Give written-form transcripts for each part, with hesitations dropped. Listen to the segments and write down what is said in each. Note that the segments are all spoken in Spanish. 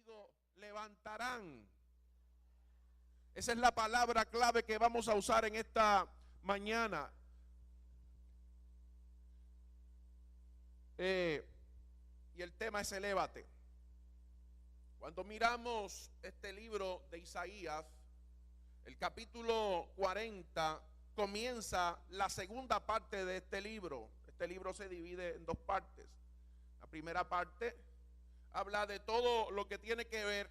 conmigo, levantarán. Esa es la palabra clave que vamos a usar en esta mañana. Y el tema es elévate. Cuando miramos este libro de Isaías, el capítulo 40, comienza la segunda parte de este libro. Este libro se divide en dos partes. La primera parte habla de todo lo que tiene que ver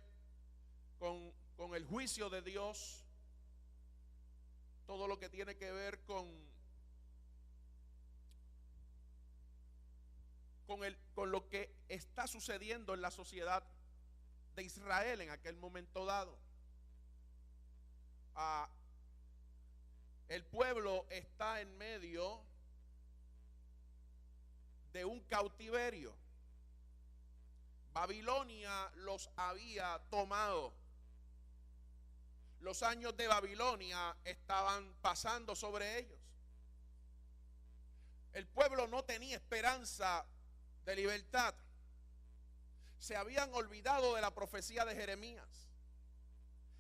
con el juicio de Dios, todo lo que tiene que ver con lo que está sucediendo en la sociedad de Israel en aquel momento dado. El pueblo está en medio de un cautiverio. Babilonia los había tomado. Los años de Babilonia estaban pasando sobre ellos. El pueblo no tenía esperanza de libertad. Se habían olvidado de la profecía de Jeremías.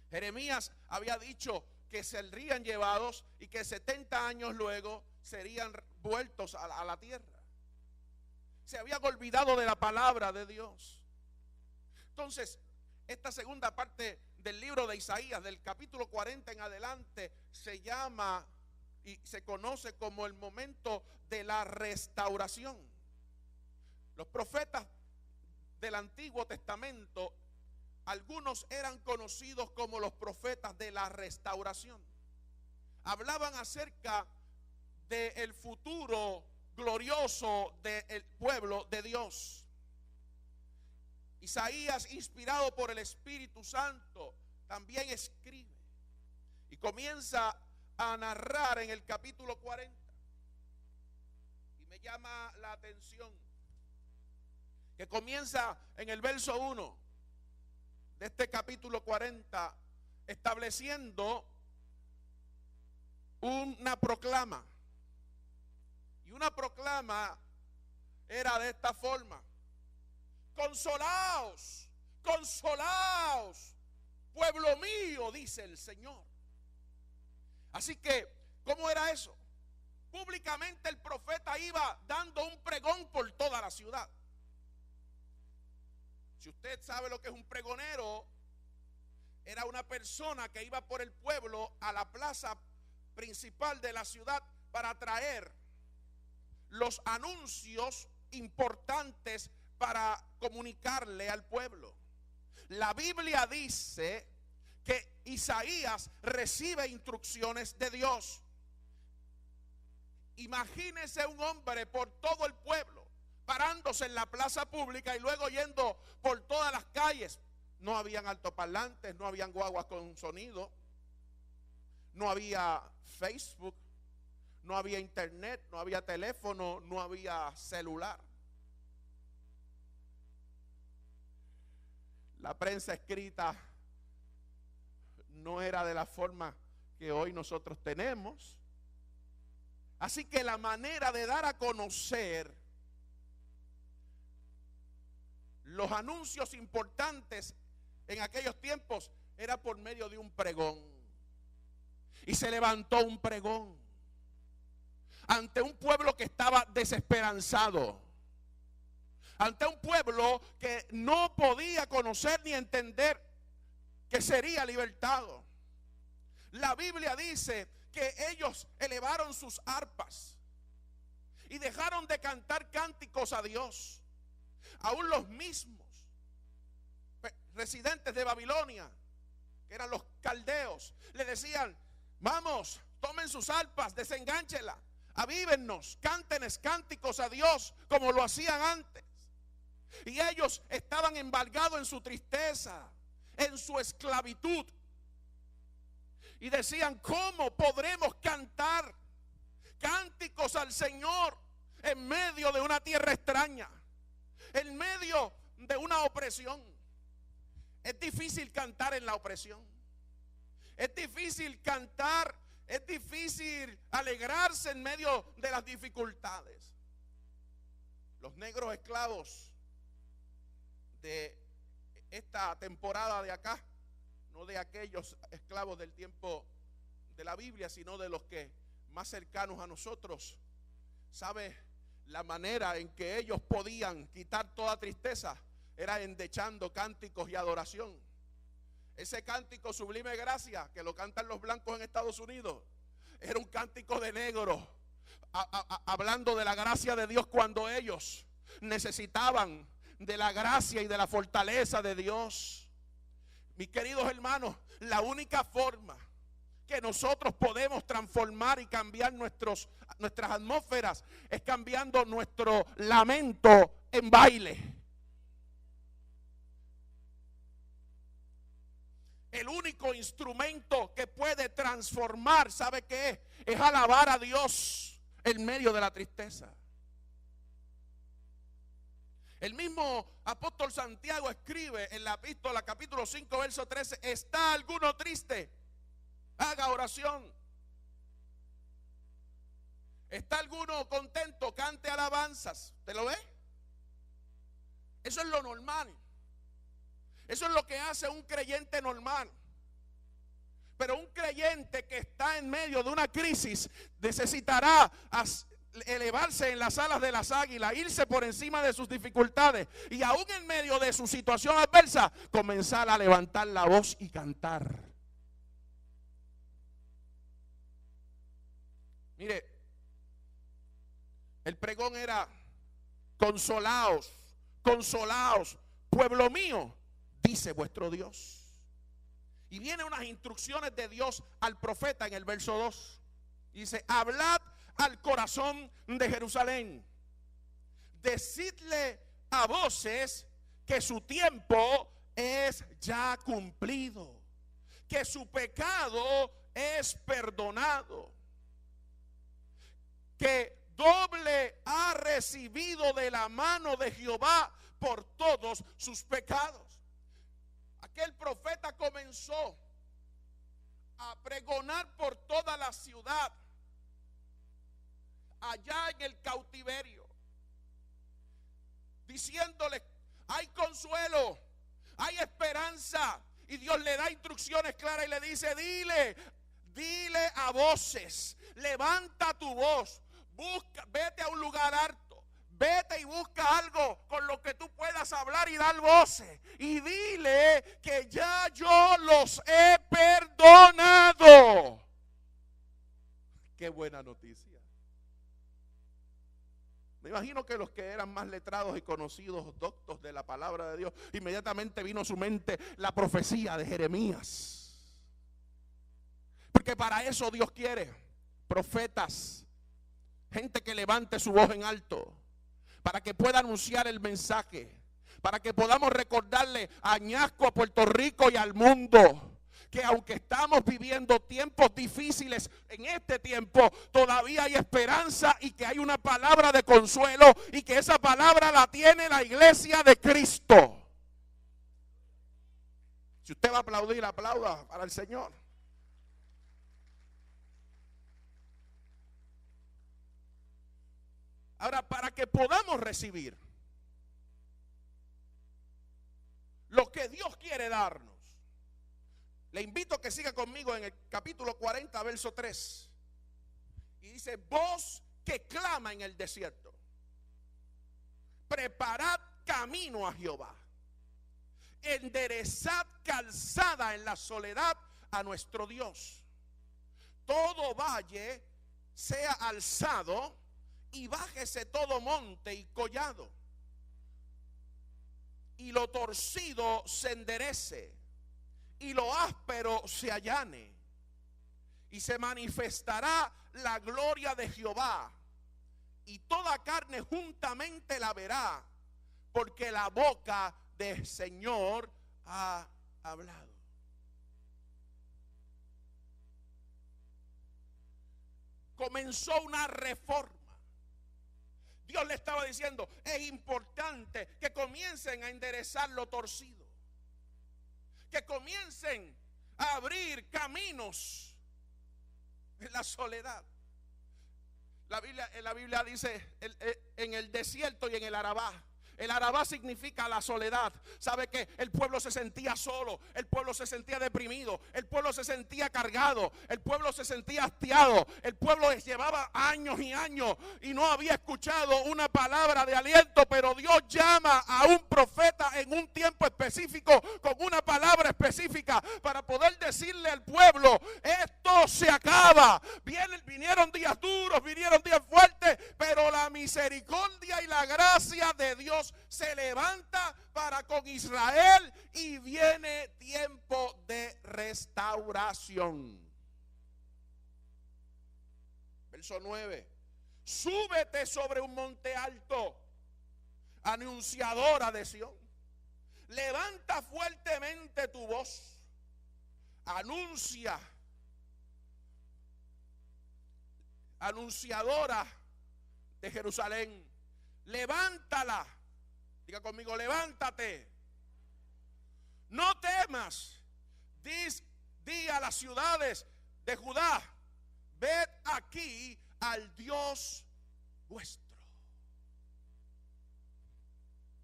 Jeremías había dicho que serían llevados y que 70 años luego serían vueltos a la tierra. Se habían olvidado de la palabra de Dios. Entonces, esta segunda parte del libro de Isaías, del capítulo 40 en adelante, se llama y se conoce como el momento de la restauración. Los profetas del Antiguo Testamento, algunos eran conocidos como los profetas de la restauración. Hablaban acerca del futuro glorioso del pueblo de Dios. Isaías, inspirado por el Espíritu Santo, también escribe y comienza a narrar en el capítulo 40. Y me llama la atención que comienza en el verso 1 de este capítulo 40, estableciendo una proclama. Y una proclama era de esta forma: consolaos, consolaos, pueblo mío, dice el Señor. Así que, ¿cómo era eso? Públicamente el profeta iba dando un pregón por toda la ciudad. Si usted sabe lo que es un pregonero, era una persona que iba por el pueblo a la plaza principal de la ciudad para traer los anuncios importantes para comunicarle al pueblo. La Biblia dice que Isaías recibe instrucciones de Dios. Imagínese un hombre por todo el pueblo, parándose en la plaza pública y luego yendo por todas las calles. No habían altoparlantes, no habían guaguas con sonido, no había Facebook, no había internet, no había teléfono, no había celular. La prensa escrita no era de la forma que hoy nosotros tenemos. Así que la manera de dar a conocer los anuncios importantes en aquellos tiempos era por medio de un pregón. Y se levantó un pregón ante un pueblo que estaba desesperanzado, ante un pueblo que no podía conocer ni entender que sería libertado. La Biblia dice que ellos elevaron sus arpas y dejaron de cantar cánticos a Dios. Aún los mismos residentes de Babilonia, que eran los caldeos, le decían: vamos, tomen sus arpas, desengánchenla, avívennos, cántenes cánticos a Dios como lo hacían antes. Y ellos estaban embargados en su tristeza, en su esclavitud. Y decían: ¿cómo podremos cantar cánticos al Señor en medio de una tierra extraña, en medio de una opresión? Es difícil cantar en la opresión. Es difícil cantar, es difícil alegrarse en medio de las dificultades. Los negros esclavos de esta temporada de acá, no de aquellos esclavos del tiempo de la Biblia, sino de los que más cercanos a nosotros, ¿sabe? La manera en que ellos podían quitar toda tristeza era endechando cánticos y adoración. Ese cántico Sublime Gracia, que lo cantan los blancos en Estados Unidos, era un cántico de negro, hablando de la gracia de Dios cuando ellos necesitaban de la gracia y de la fortaleza de Dios. Mis queridos hermanos, la única forma que nosotros podemos transformar y cambiar nuestras atmósferas es cambiando nuestro lamento en baile. El único instrumento que puede transformar, ¿sabe qué es? Es alabar a Dios en medio de la tristeza. El mismo apóstol Santiago escribe en la epístola capítulo 5 verso 13: ¿está alguno triste? Haga oración. ¿Está alguno contento? Cante alabanzas. ¿Te lo ve? Eso es lo normal. Eso es lo que hace un creyente normal. Pero un creyente que está en medio de una crisis necesitará elevarse en las alas de las águilas, irse por encima de sus dificultades y aún en medio de su situación adversa, comenzar a levantar la voz y cantar. Mire, el pregón era: consolaos, consolaos, pueblo mío, dice vuestro Dios. Y vienen unas instrucciones de Dios al profeta en el verso 2. Dice: hablad al corazón de Jerusalén, decidle a voces que su tiempo es ya cumplido, que su pecado es perdonado, que doble ha recibido de la mano de Jehová por todos sus pecados. Aquel profeta comenzó a pregonar por toda la ciudad, allá en el cautiverio, diciéndole: hay consuelo, hay esperanza. Y Dios le da instrucciones claras y le dice: dile a voces, levanta tu voz, vete a un lugar alto, vete y busca algo con lo que tú puedas hablar y dar voces, y dile que ya yo los he perdonado. Qué buena noticia. Me imagino que los que eran más letrados y conocidos, doctos de la palabra de Dios, inmediatamente vino a su mente la profecía de Jeremías. Porque para eso Dios quiere profetas, gente que levante su voz en alto, para que pueda anunciar el mensaje, para que podamos recordarle a Añasco, a Puerto Rico y al mundo que aunque estamos viviendo tiempos difíciles, en este tiempo todavía hay esperanza y que hay una palabra de consuelo, y que esa palabra la tiene la iglesia de Cristo. Si usted va a aplaudir, aplauda para el Señor. Ahora, para que podamos recibir lo que Dios quiere darnos, le invito a que siga conmigo en el capítulo 40, verso 3. Y dice: voz que clama en el desierto, preparad camino a Jehová, enderezad calzada en la soledad a nuestro Dios. Todo valle sea alzado y bájese todo monte y collado, y lo torcido se enderece y lo áspero se allane, y se manifestará la gloria de Jehová, y toda carne juntamente la verá, porque la boca del Señor ha hablado. Comenzó una reforma. Dios le estaba diciendo: es importante que comiencen a enderezar lo torcido, que comiencen a abrir caminos en la soledad. La Biblia dice en el desierto y en el Arabá, El Arabá significa la soledad. ¿Sabe qué? El pueblo se sentía solo, el pueblo se sentía deprimido, el pueblo se sentía cargado, el pueblo se sentía hastiado, el pueblo llevaba años y años y no había escuchado una palabra de aliento, pero Dios llama a un profeta en un tiempo específico con una palabra específica para poder decirle al pueblo: esto se acaba. Vinieron días duros, vinieron días fuertes, pero la misericordia y la gracia de Dios se levanta para con Israel y viene tiempo de restauración. Verso 9: súbete sobre un monte alto, anunciadora de Sión. Levanta fuertemente tu voz, anunciadora de Jerusalén. Levántala. Diga conmigo: levántate. No temas. Di a las ciudades de Judá: ved aquí al Dios vuestro.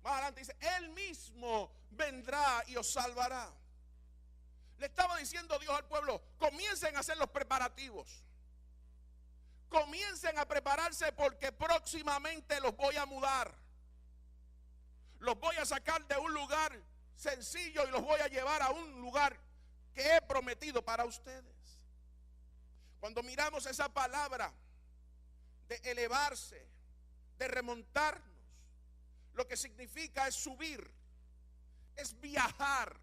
Más adelante dice: Él mismo vendrá y os salvará. Le estaba diciendo Dios al pueblo: comiencen a hacer los preparativos. Comiencen a prepararse porque próximamente los voy a mudar. Los voy a sacar de un lugar sencillo y los voy a llevar a un lugar que he prometido para ustedes. Cuando miramos esa palabra de elevarse, de remontarnos, lo que significa es subir, es viajar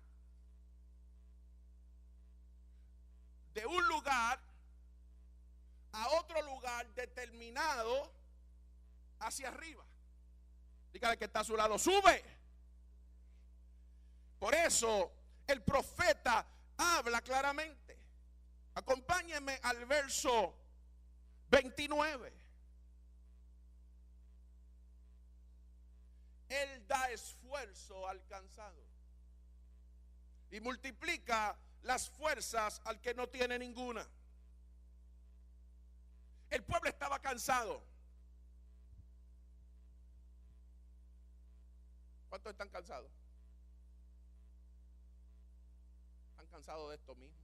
de un lugar a otro lugar determinado hacia arriba. Dígale que está a su lado: sube. Por eso el profeta habla claramente. Acompáñenme al verso 29. Él da esfuerzo al cansado y multiplica las fuerzas al que no tiene ninguna. El pueblo estaba cansado. ¿Cuántos están cansados? ¿Están cansados de esto mismo?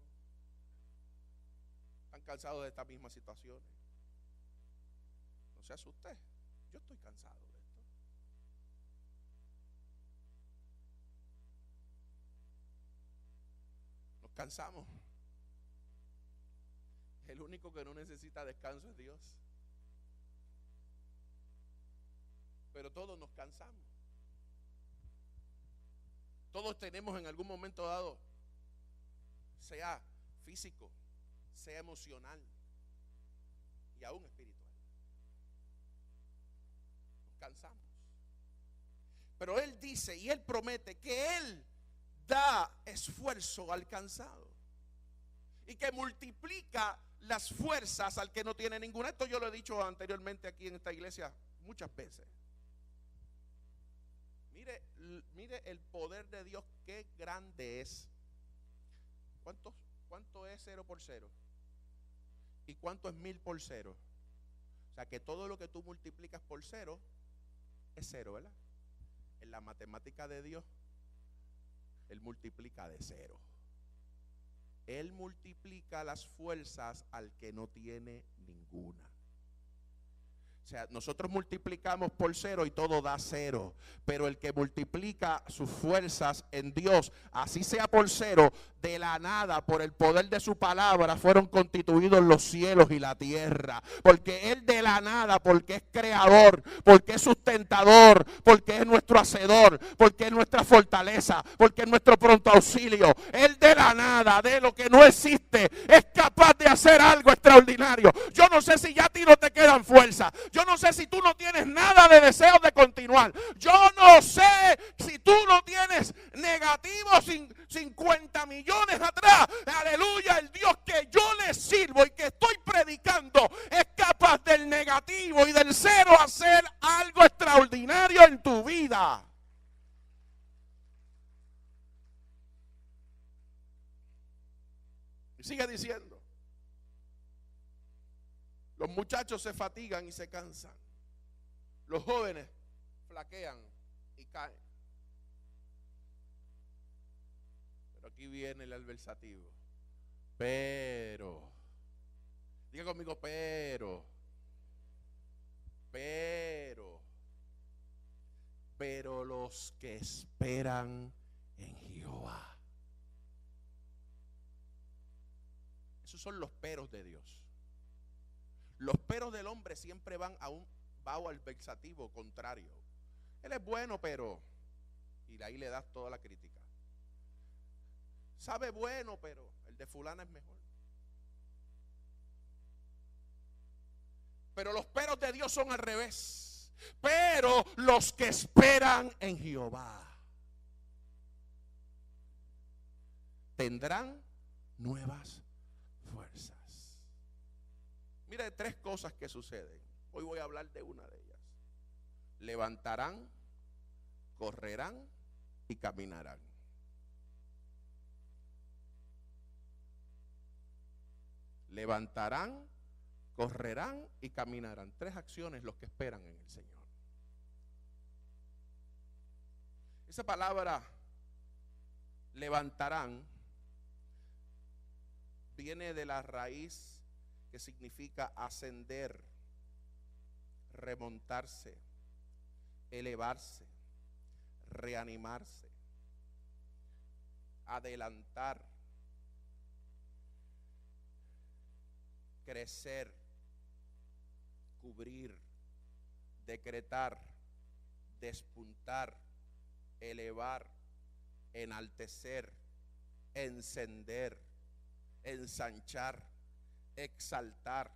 ¿Están cansados de estas mismas situaciones? No se asuste, yo estoy cansado de esto. Nos cansamos. El único que no necesita descanso es Dios. Pero todos nos cansamos. Todos tenemos en algún momento dado, sea físico, sea emocional y aún espiritual, nos cansamos. Pero Él dice y Él promete que Él da esfuerzo al cansado y que multiplica las fuerzas al que no tiene ninguna. Esto yo lo he dicho anteriormente aquí en esta iglesia muchas veces. Mire el poder de Dios, qué grande es. ¿Cuánto es 0 por 0? ¿Y cuánto es 1000 por 0? O sea que todo lo que tú multiplicas por 0 es 0, ¿verdad? En la matemática de Dios, Él multiplica de 0. Él multiplica las fuerzas al que no tiene ninguna. O sea, nosotros multiplicamos por 0 y todo da 0. Pero el que multiplica sus fuerzas en Dios, así sea por 0, de la nada, por el poder de su palabra, fueron constituidos los cielos y la tierra. Porque Él de la nada, porque es creador, porque es sustentador, porque es nuestro hacedor, porque es nuestra fortaleza, porque es nuestro pronto auxilio. Él de la nada, de lo que no existe, es capaz de hacer algo extraordinario. Yo no sé si ya a ti no te quedan fuerzas. Yo no sé si tú no tienes nada de deseo de continuar. Yo no sé si tú no tienes negativos 50 millones atrás. Aleluya, el Dios que yo le sirvo y que estoy predicando es capaz del negativo y del 0 hacer algo extraordinario en tu vida. Y sigue diciendo: los muchachos se fatigan y se cansan. Los jóvenes flaquean y caen. Pero aquí viene el adversativo. Pero, diga conmigo, pero los que esperan en Jehová. Esos son los peros de Dios. Los peros del hombre siempre van a un bajo adversativo contrario. Él es bueno, pero, y de ahí le das toda la crítica. Sabe bueno, pero el de fulana es mejor. Pero los peros de Dios son al revés. Pero los que esperan en Jehová tendrán nuevas fuerzas. Mire, 3 cosas que suceden. Hoy voy a hablar de una de ellas. Levantarán, correrán y caminarán. Levantarán, correrán y caminarán. 3 acciones los que esperan en el Señor. Esa palabra levantarán viene de la raíz que significa ascender, remontarse, elevarse, reanimarse, adelantar, crecer, cubrir, decretar, despuntar, elevar, enaltecer, encender, ensanchar, exaltar.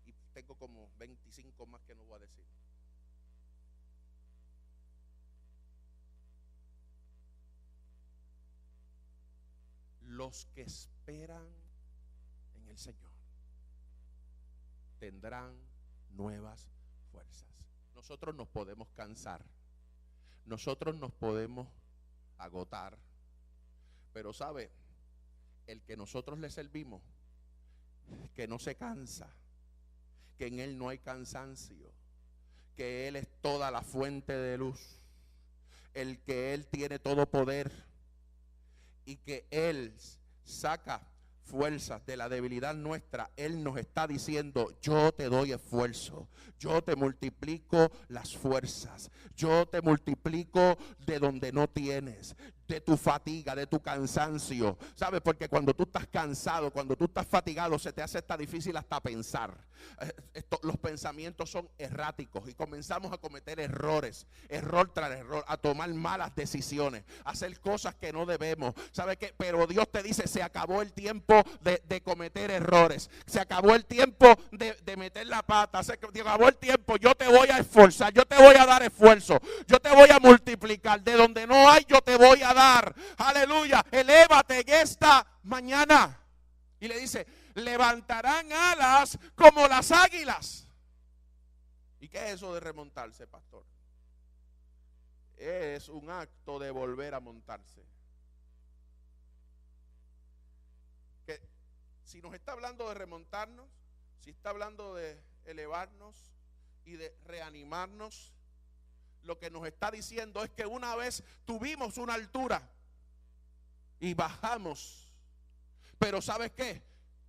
Y tengo como 25 más que no voy a decir. Los que esperan en el Señor tendrán nuevas fuerzas. Nosotros nos podemos cansar, nosotros nos podemos agotar, pero ¿sabe? El que nosotros le servimos, que no se cansa, que en Él no hay cansancio, que Él es toda la fuente de luz, el que Él tiene todo poder y que Él saca fuerzas de la debilidad nuestra. Él nos está diciendo: yo te doy esfuerzo, yo te multiplico las fuerzas, yo te multiplico de donde no tienes, de tu fatiga, de tu cansancio. ¿Sabes? Porque cuando tú estás cansado, cuando tú estás fatigado, se te hace hasta difícil hasta pensar. Los pensamientos son erráticos y comenzamos a cometer errores, error tras error, a tomar malas decisiones, a hacer cosas que no debemos. ¿Sabes qué? Pero Dios te dice: se acabó el tiempo de cometer errores, se acabó el tiempo de meter la pata, se acabó el tiempo. Yo te voy a esforzar, yo te voy a dar esfuerzo, yo te voy a multiplicar. De donde no hay, yo te voy a dar. Aleluya. Elévate en esta mañana. Y le dice: levantarán alas como las águilas. ¿Y qué es eso de remontarse, pastor? Es un acto de volver a montarse. Que si nos está hablando de remontarnos, si está hablando de elevarnos y de reanimarnos, lo que nos está diciendo es que una vez tuvimos una altura y bajamos, pero ¿sabes qué?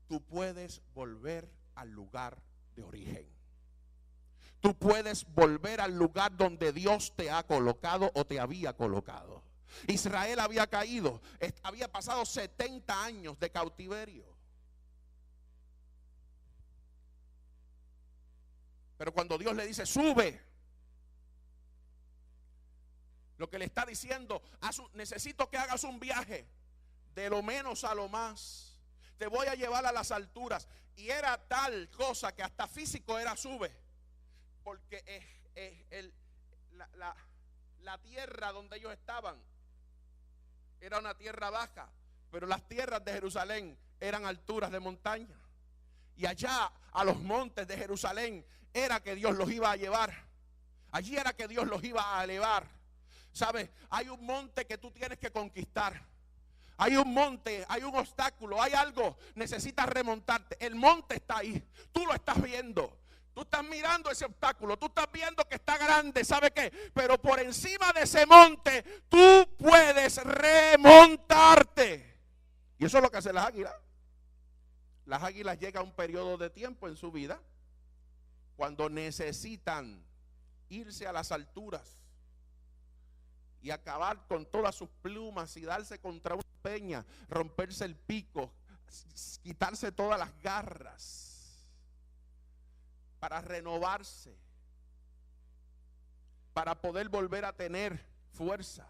Tú puedes volver al lugar de origen. Tú puedes volver al lugar donde Dios te ha colocado o te había colocado. Israel había caído, había pasado 70 años de cautiverio. Pero cuando Dios le dice: sube, lo que le está diciendo: necesito que hagas un viaje de lo menos a lo más. Te voy a llevar a las alturas. Y era tal cosa que hasta físico era: sube. Porque la tierra donde ellos estaban era una tierra baja, pero las tierras de Jerusalén eran alturas de montaña. Y allá, a los montes de Jerusalén, era que Dios los iba a llevar. Allí era que Dios los iba a elevar. ¿Sabes? Hay un monte que tú tienes que conquistar. Hay un monte, hay un obstáculo, hay algo, necesitas remontarte. El monte está ahí, tú lo estás viendo. Tú estás mirando ese obstáculo, tú estás viendo que está grande, ¿sabe qué? Pero por encima de ese monte, tú puedes remontarte. Y eso es lo que hacen las águilas. Las águilas llegan a un periodo de tiempo en su vida cuando necesitan irse a las alturas y acabar con todas sus plumas y darse contra una peña, romperse el pico, quitarse todas las garras para renovarse, para poder volver a tener fuerzas.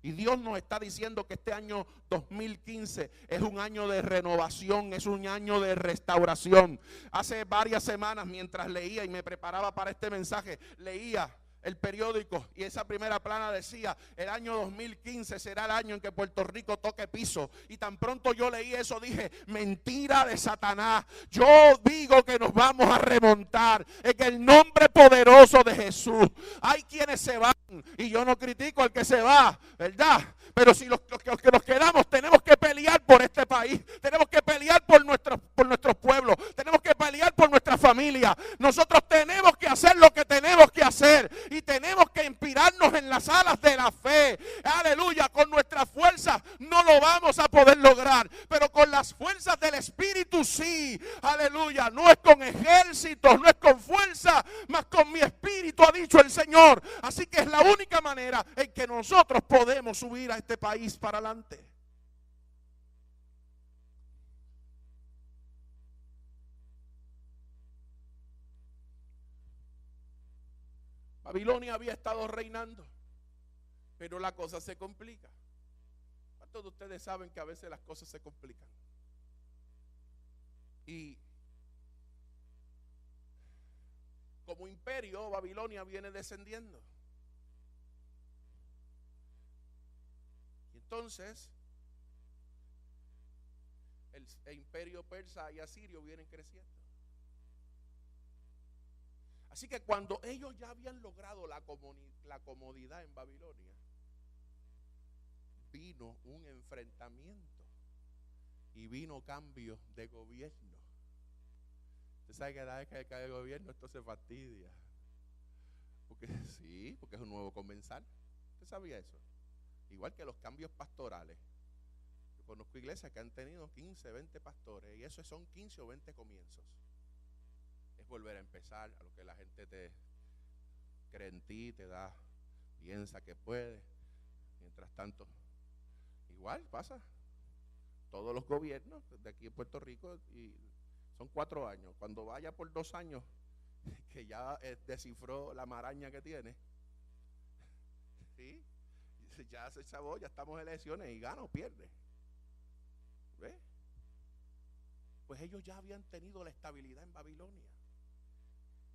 Y Dios nos está diciendo que este año 2015 es un año de renovación, es un año de restauración. Hace varias semanas, mientras leía y me preparaba para este mensaje, leía el periódico y esa primera plana decía: el año 2015 será el año en que Puerto Rico toque piso. Y tan pronto yo leí eso dije: mentira de Satanás. Yo digo que nos vamos a remontar en el nombre poderoso de Jesús. Hay quienes se van y yo no critico al que se va, ¿verdad? Pero si los que nos quedamos tenemos que pelear por este país, tenemos que pelear por nuestros pueblos, tenemos que pelear por nuestra familia. Nosotros tenemos que hacer lo que tenemos que hacer y tenemos que inspirarnos en las alas de la fe. Aleluya, con nuestras fuerzas no lo vamos a poder lograr, pero con las fuerzas del Espíritu sí. Aleluya, no es con ejércitos, no es con fuerza, mas con mi espíritu, ha dicho el Señor. Así que es la única manera en que nosotros podemos subir a este país para adelante. Babilonia había estado reinando, pero la cosa se complica. ¿Cuántos de ustedes saben que a veces las cosas se complican? Y como imperio, Babilonia viene descendiendo. Y entonces, el imperio persa y asirio vienen creciendo. Así que cuando ellos ya habían logrado la comodidad en Babilonia, vino un enfrentamiento y vino cambio de gobierno. Usted sabe que cada vez que cae el gobierno esto se fastidia. Porque sí, porque es un nuevo comenzar. ¿Usted sabía eso? Igual que los cambios pastorales. Yo conozco iglesias que han tenido 15, 20 pastores y eso son 15 o 20 comienzos. Es volver a empezar, a lo que la gente te cree en ti, te da, piensa que puede. Mientras tanto, igual pasa. Todos los gobiernos de aquí en Puerto Rico y son 4 años. Cuando vaya por 2 años, que ya descifró la maraña que tiene, ¿sí? Ya se chavó, ya estamos en elecciones y gana o pierde. ¿Ves? Pues ellos ya habían tenido la estabilidad en Babilonia.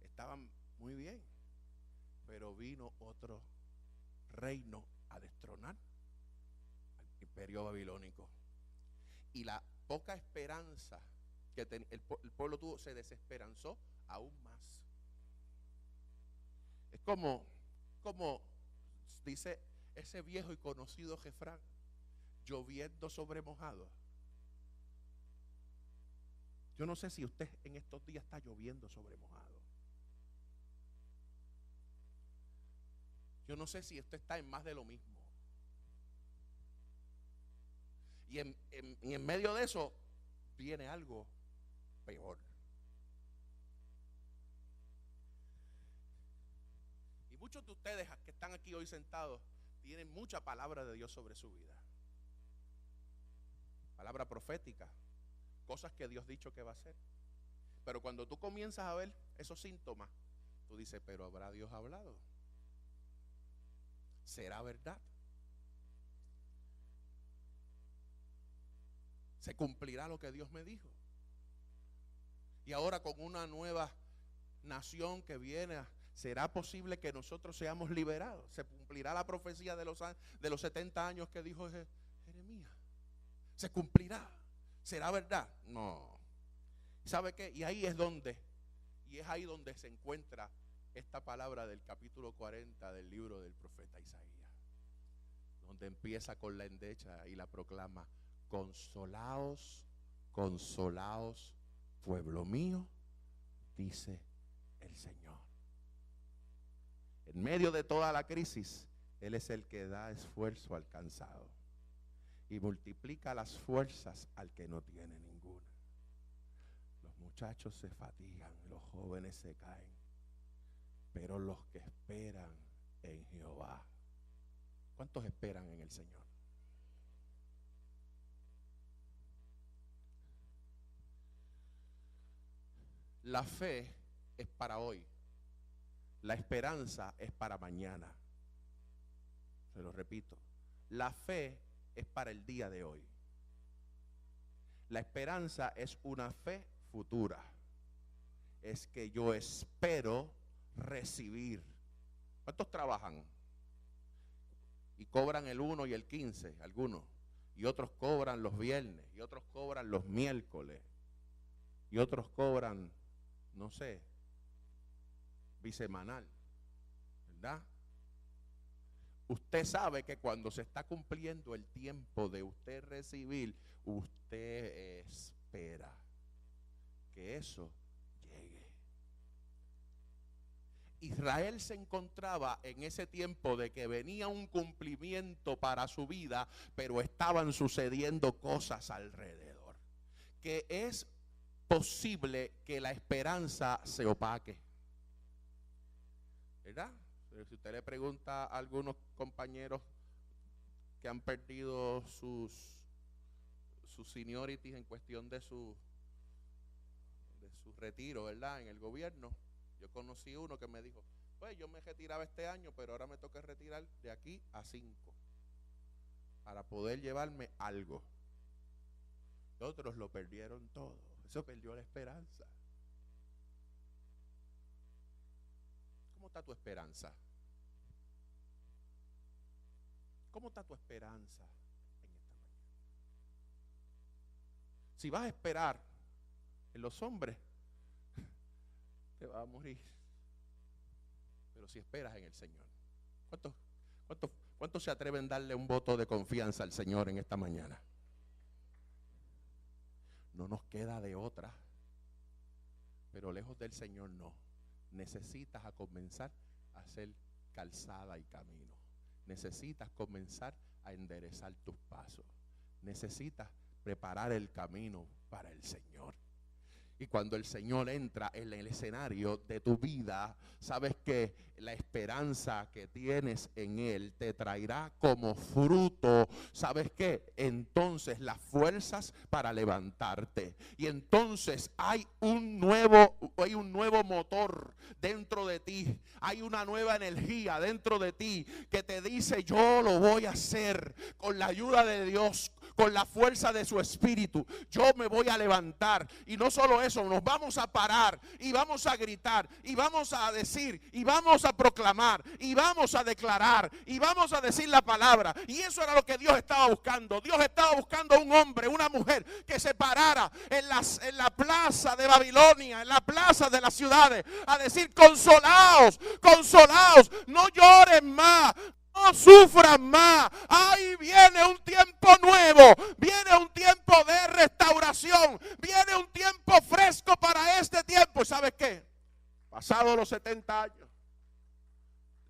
Estaban muy bien, pero vino otro reino a destronar al imperio babilónico. Y la poca esperanza que el pueblo tuvo se desesperanzó aún más. Es como dice ese viejo y conocido refrán: lloviendo sobre mojado. Yo no sé si usted en estos días está lloviendo sobre mojado. Yo no sé si usted está en más de lo mismo. Y en medio de eso viene algo peor. Y muchos de ustedes que están aquí hoy sentados tienen mucha palabra de Dios sobre su vida. Palabra profética, cosas que Dios ha dicho que va a hacer. Pero cuando tú comienzas a ver esos síntomas, tú dices: pero ¿habrá Dios hablado? ¿Será verdad? ¿Se cumplirá lo que Dios me dijo? Y ahora con una nueva nación que viene, ¿será posible que nosotros seamos liberados? ¿Se cumplirá la profecía de los 70 años que dijo Jeremías? ¿Se cumplirá? ¿Será verdad? No. ¿Sabe qué? Y es ahí donde se encuentra esta palabra del capítulo 40 del libro del profeta Isaías, donde empieza con la endecha y la proclama: consolaos, consolaos, pueblo mío, dice el Señor. En medio de toda la crisis, Él es el que da esfuerzo al cansado y multiplica las fuerzas al que no tiene ninguna. Los muchachos se fatigan, los jóvenes se caen, pero los que esperan en Jehová. ¿Cuántos esperan en el Señor? La fe es para hoy. La esperanza es para mañana. Se lo repito. La fe es para el día de hoy. La esperanza es una fe futura. Es que yo espero recibir. ¿Cuántos trabajan? Y cobran el 1 y el 15, algunos. Y otros cobran los viernes. Y otros cobran los miércoles. Y otros cobran, no sé, bisemanal, ¿verdad? Usted sabe que cuando se está cumpliendo el tiempo de usted recibir, usted espera que eso llegue. Israel se encontraba en ese tiempo de que venía un cumplimiento para su vida, pero estaban sucediendo cosas alrededor, que es posible que la esperanza se opaque, ¿verdad? Si usted le pregunta a algunos compañeros que han perdido sus seniorities en cuestión de su retiro, ¿verdad? En el gobierno, yo conocí uno que me dijo, pues yo me retiraba este año, pero ahora me toca retirar de aquí a 5 para poder llevarme algo. Otros lo perdieron todo. Eso perdió la esperanza. ¿Cómo está tu esperanza? ¿Cómo está tu esperanza en esta mañana? Si vas a esperar en los hombres, te vas a morir. Pero si esperas en el Señor, ¿cuántos se atreven a darle un voto de confianza al Señor en esta mañana? No nos queda de otra, pero lejos del Señor no. Necesitas a comenzar a hacer calzada y camino. Necesitas comenzar a enderezar tus pasos. Necesitas preparar el camino para el Señor. Y cuando el Señor entra en el escenario de tu vida, sabes que la esperanza que tienes en Él te traerá como fruto, ¿sabes qué? Entonces las fuerzas para levantarte. Y entonces hay un nuevo motor dentro de ti. Hay una nueva energía dentro de ti que te dice, yo lo voy a hacer con la ayuda de Dios, con la fuerza de su espíritu. Yo me voy a levantar. Y no solo eso, nos vamos a parar y vamos a gritar y vamos a decir y vamos a proclamar y vamos a declarar y vamos a decir la palabra. Y eso era lo que Dios estaba buscando. Dios estaba buscando un hombre, una mujer que se parara en la plaza de Babilonia, en la plaza de las ciudades, a decir, consolaos, consolaos, no lloren más, no sufran más. Ahí viene un tiempo nuevo, viene un tiempo de restauración, viene un tiempo fresco para este tiempo. ¿Y sabes qué? Pasados los 70 años,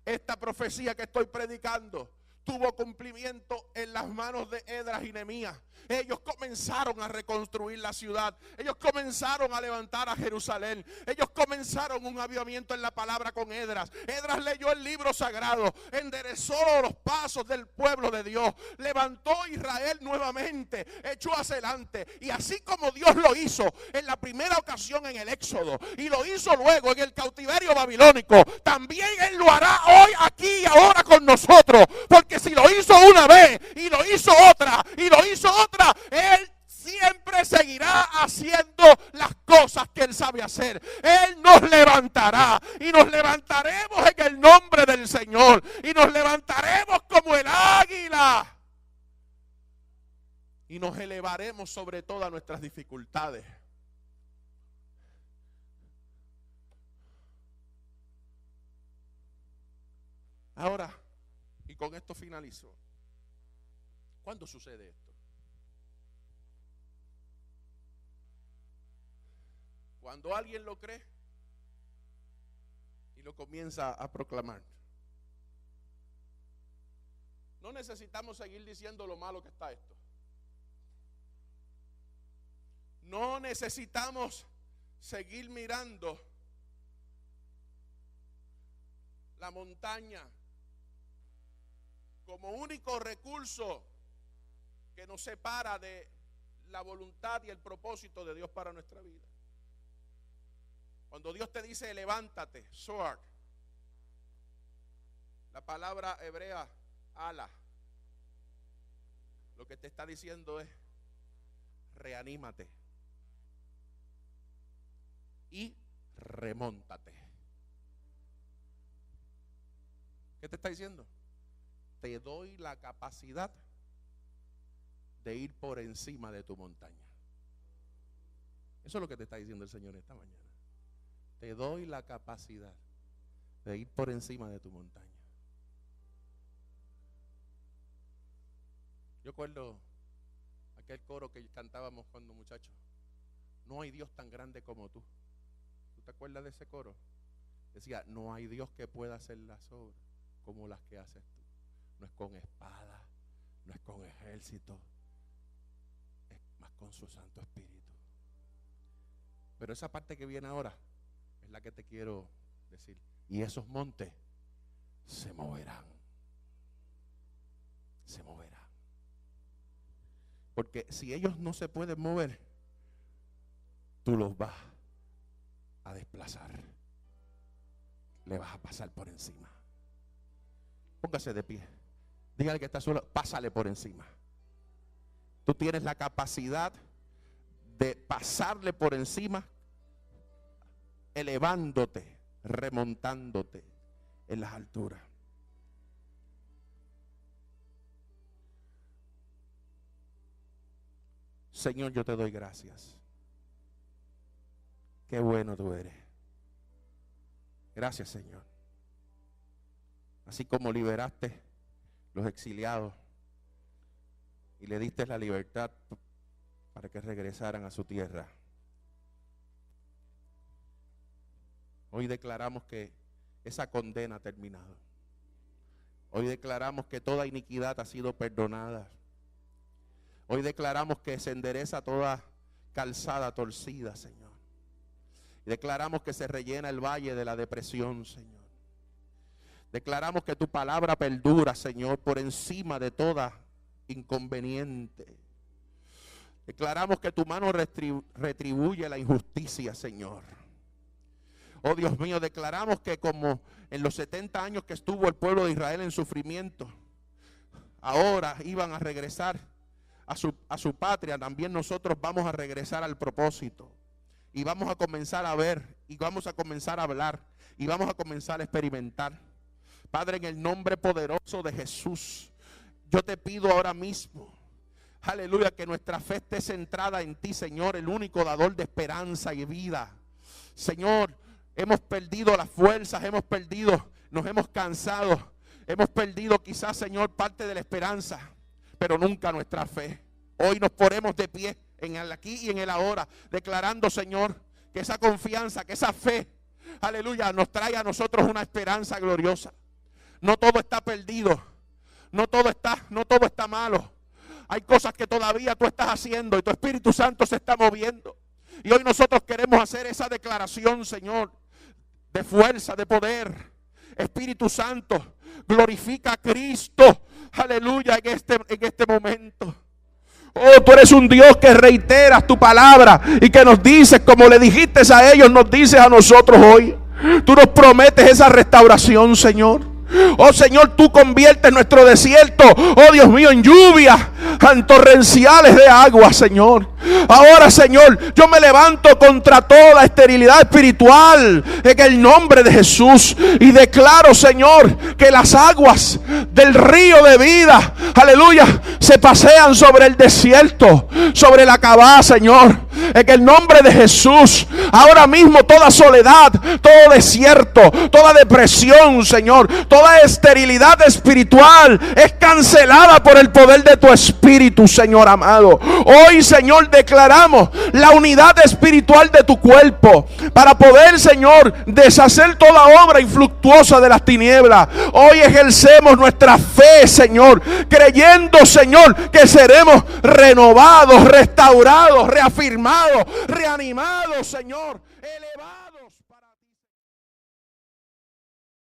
esta profecía que estoy predicando tuvo cumplimiento en las manos de Esdras y Nehemías. Ellos comenzaron a reconstruir la ciudad. Ellos comenzaron a levantar a Jerusalén. Ellos comenzaron un avivamiento en la palabra con Esdras. Esdras leyó el libro sagrado, enderezó los pasos del pueblo de Dios, levantó a Israel nuevamente, echó hacia adelante. Y así como Dios lo hizo en la primera ocasión en el Éxodo y lo hizo luego en el cautiverio babilónico, también Él lo hará hoy, aquí y ahora con nosotros. Porque si lo hizo una vez y lo hizo otra y lo hizo otra, Él siempre seguirá haciendo las cosas que Él sabe hacer. Él nos levantará y nos levantaremos en el nombre del Señor y nos levantaremos como el águila y nos elevaremos sobre todas nuestras dificultades. Ahora, y con esto finalizo. ¿Cuándo sucede esto? Cuando alguien lo cree y lo comienza a proclamar. No necesitamos seguir diciendo lo malo que está esto. No necesitamos seguir mirando la montaña como único recurso que nos separa de la voluntad y el propósito de Dios para nuestra vida. Cuando Dios te dice levántate, soar, la palabra hebrea ala, lo que te está diciendo es reanímate y remóntate. ¿Qué te está diciendo? Te doy la capacidad de ir por encima de tu montaña. Eso es lo que te está diciendo el Señor esta mañana. Te doy la capacidad de ir por encima de tu montaña. Yo recuerdo aquel coro que cantábamos cuando muchachos. No hay Dios tan grande como tú. ¿Tú te acuerdas de ese coro? Decía, no hay Dios que pueda hacer las obras como las que haces tú. No es con espada, no es con ejército, es más con su Santo Espíritu. Pero esa parte que viene ahora es la que te quiero decir. Y esos montes se moverán. Se moverán. Porque si ellos no se pueden mover, tú los vas a desplazar. Le vas a pasar por encima. Póngase de pie. Dígale que está solo, pásale por encima. Tú tienes la capacidad de pasarle por encima, elevándote, remontándote en las alturas. Señor, yo te doy gracias. Qué bueno tú eres. Gracias, Señor. Así como liberaste los exiliados y le diste la libertad para que regresaran a su tierra. Hoy declaramos que esa condena ha terminado. Hoy declaramos que toda iniquidad ha sido perdonada. Hoy declaramos que se endereza toda calzada torcida, Señor. Y declaramos que se rellena el valle de la depresión, Señor. Declaramos que tu palabra perdura, Señor, por encima de toda inconveniente. Declaramos que tu mano retribuye la injusticia, Señor. Oh Dios mío, declaramos que como en los 70 años que estuvo el pueblo de Israel en sufrimiento, ahora iban a regresar a su patria, también nosotros vamos a regresar al propósito. Y vamos a comenzar a ver, y vamos a comenzar a hablar, y vamos a comenzar a experimentar. Padre, en el nombre poderoso de Jesús, yo te pido ahora mismo, aleluya, que nuestra fe esté centrada en ti, Señor, el único dador de esperanza y vida. Señor, hemos perdido las fuerzas, nos hemos cansado, hemos perdido quizás, Señor, parte de la esperanza, pero nunca nuestra fe. Hoy nos ponemos de pie en el aquí y en el ahora, declarando, Señor, que esa confianza, que esa fe, aleluya, nos trae a nosotros una esperanza gloriosa. No todo está perdido, no todo está malo. Hay cosas que todavía tú estás haciendo y tu Espíritu Santo se está moviendo. Y hoy nosotros queremos hacer esa declaración, Señor, de fuerza, de poder. Espíritu Santo, glorifica a Cristo, aleluya, en este momento. Oh, tú eres un Dios que reiteras tu palabra y que nos dices, como le dijiste a ellos, nos dices a nosotros hoy. Tú nos prometes esa restauración, Señor. Oh Señor, tú conviertes nuestro desierto, oh Dios mío, en lluvias torrenciales de agua, Señor. Ahora, Señor, yo me levanto contra toda esterilidad espiritual en el nombre de Jesús y declaro, Señor, que las aguas del río de vida, aleluya, se pasean sobre el desierto, sobre la Acabá, Señor. En el nombre de Jesús, ahora mismo toda soledad, todo desierto, toda depresión, Señor, toda esterilidad espiritual es cancelada por el poder de tu Espíritu, Señor amado. Hoy, Señor, declaramos la unidad espiritual de tu cuerpo para poder, Señor, deshacer toda obra infructuosa de las tinieblas. Hoy ejercemos nuestra fe, Señor, creyendo, Señor, que seremos renovados, restaurados, reafirmados, reanimados, Señor, elevados para